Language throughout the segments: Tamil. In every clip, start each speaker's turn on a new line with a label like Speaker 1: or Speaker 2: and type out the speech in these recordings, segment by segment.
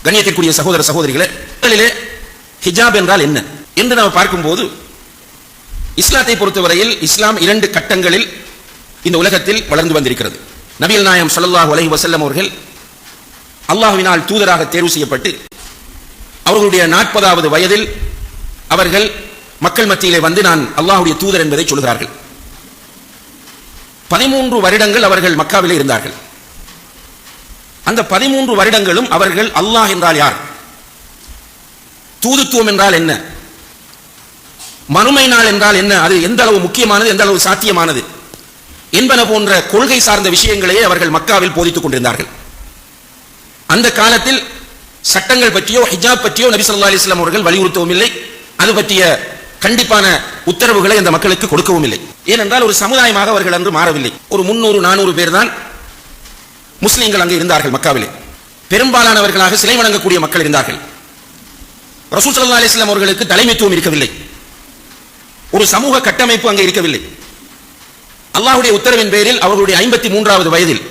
Speaker 1: கண்ணியத்திற்குரிய சகோதர சகோதரிகளே, ஹிஜாப் என்றால் என்ன என்று நாம் பார்க்கும்போது, இஸ்லாத்தை பொறுத்தவரையில் இஸ்லாம் 2 கட்டங்களில் இந்த உலகத்தில் வளர்ந்து வந்திருக்கிறது. நபிகள் நாயகம் ஸல்லல்லாஹு அலைஹி வஸல்லம் அவர்கள் அல்லாஹ்வினால் தூதராக தேர்வு செய்யப்பட்டு அவர்களுடைய 40வது வயதில் அவர்கள் மக்கள் மத்தியிலே வந்து நான் அல்லாஹ்வுடைய தூதர் என்பதை சொல்கிறார்கள். 13 வருடங்கள் அவர்கள் மக்காவிலே இருந்தார்கள். அந்த 13 வருடங்களும் அவர்கள் அல்லாஹ் என்றால் யார், தூதுத்துவம் என்றால் என்ன, மறுமை நாள் என்றால் என்ன, அது எந்த அளவு முக்கியமானது, எந்த அளவு சாத்தியமானது என்பன போன்ற கொள்கை சார்ந்த விஷயங்களையே அவர்கள் மக்காவில் போதித்துக் கொண்டிருந்தார்கள். அந்த காலத்தில் சட்டங்கள் பற்றியோ ஹிஜாப் பற்றியோ நபி ஸல்லல்லாஹு அலைஹி வஸல்லம் அவர்கள் வலியுறுத்தவும் இல்லை, அது பற்றிய கண்டிப்பான உத்தரவுகளை அந்த மக்களுக்கு கொடுக்கவும் இல்லை. ஏனென்றால் ஒரு சமுதாயமாக அவர்கள் அன்று மாறவில்லை. ஒரு 300-400 பேர் தான் முஸ்லிம்கள் அங்கு இருந்தார்கள் மக்காவிலே. பெரும்பாலானவர்களாக சிலை வணங்கக்கூடிய மக்கள் இருந்தார்கள். ரசூல் ஸல்லல்லாஹு அலைஹி வஸல்லம் அவர்களுக்கு தலைமைத்துவம் இருக்கவில்லை, ஒரு சமூக கட்டமைப்பு அங்கே இருக்கவில்லை. அல்லாஹ்வுடைய உத்தரவின் பேரில் அவர்களுடைய 53வது வயதில்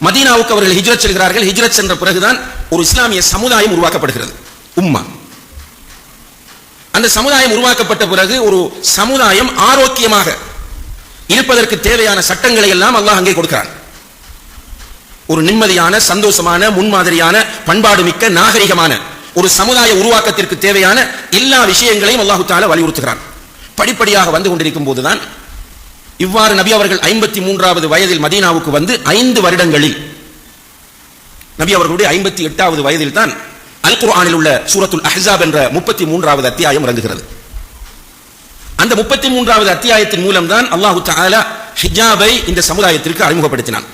Speaker 1: மதீனாவுக்கு அவர்கள் ஹிஜ்ரத் செல்கிறார்கள். ஹிஜ்ரத் சென்ற பிறகுதான் ஒரு இஸ்லாமிய சமுதாயம் உருவாக்கப்படுகிறது, உம்மா. அந்த சமுதாயம் உருவாக்கப்பட்ட பிறகு ஒரு சமுதாயம் ஆரோக்கியமாக இருப்பதற்கு தேவையான சட்டங்களை எல்லாம் அல்லாஹ் அங்கே கொடுக்கிறான். ஒரு நிம்மதியான, சந்தோஷமான, முன்மாதிரியான, பண்பாடு மிக்க, நாகரிகமான ஒரு சமுதாய உருவாக்கத்திற்கு தேவையான எல்லா விஷயங்களையும் அல்லாஹ் தஆலா வலியுறுத்துகிறான். படிப்படியாக வந்து கொண்டிருக்கும் போதுதான் இவ்வாறு நபி அவர்கள் 53வது வயதில் மதீனாவுக்கு வந்து 5 வருடங்களில் நபி அவர்களுடைய 58வது வயதில் தான் அல் குர்ஆனில் உள்ள சூரத்துல் அஹ்ஸாப் என்ற 33வது அத்தியாயம் இறங்குகிறது. அந்த 33வது அத்தியாயத்தின் மூலம்தான் அல்லாஹ் தஆலா ஹிஜாபை இந்த சமுதாயத்திற்கு அறிமுகப்படுத்தினான்.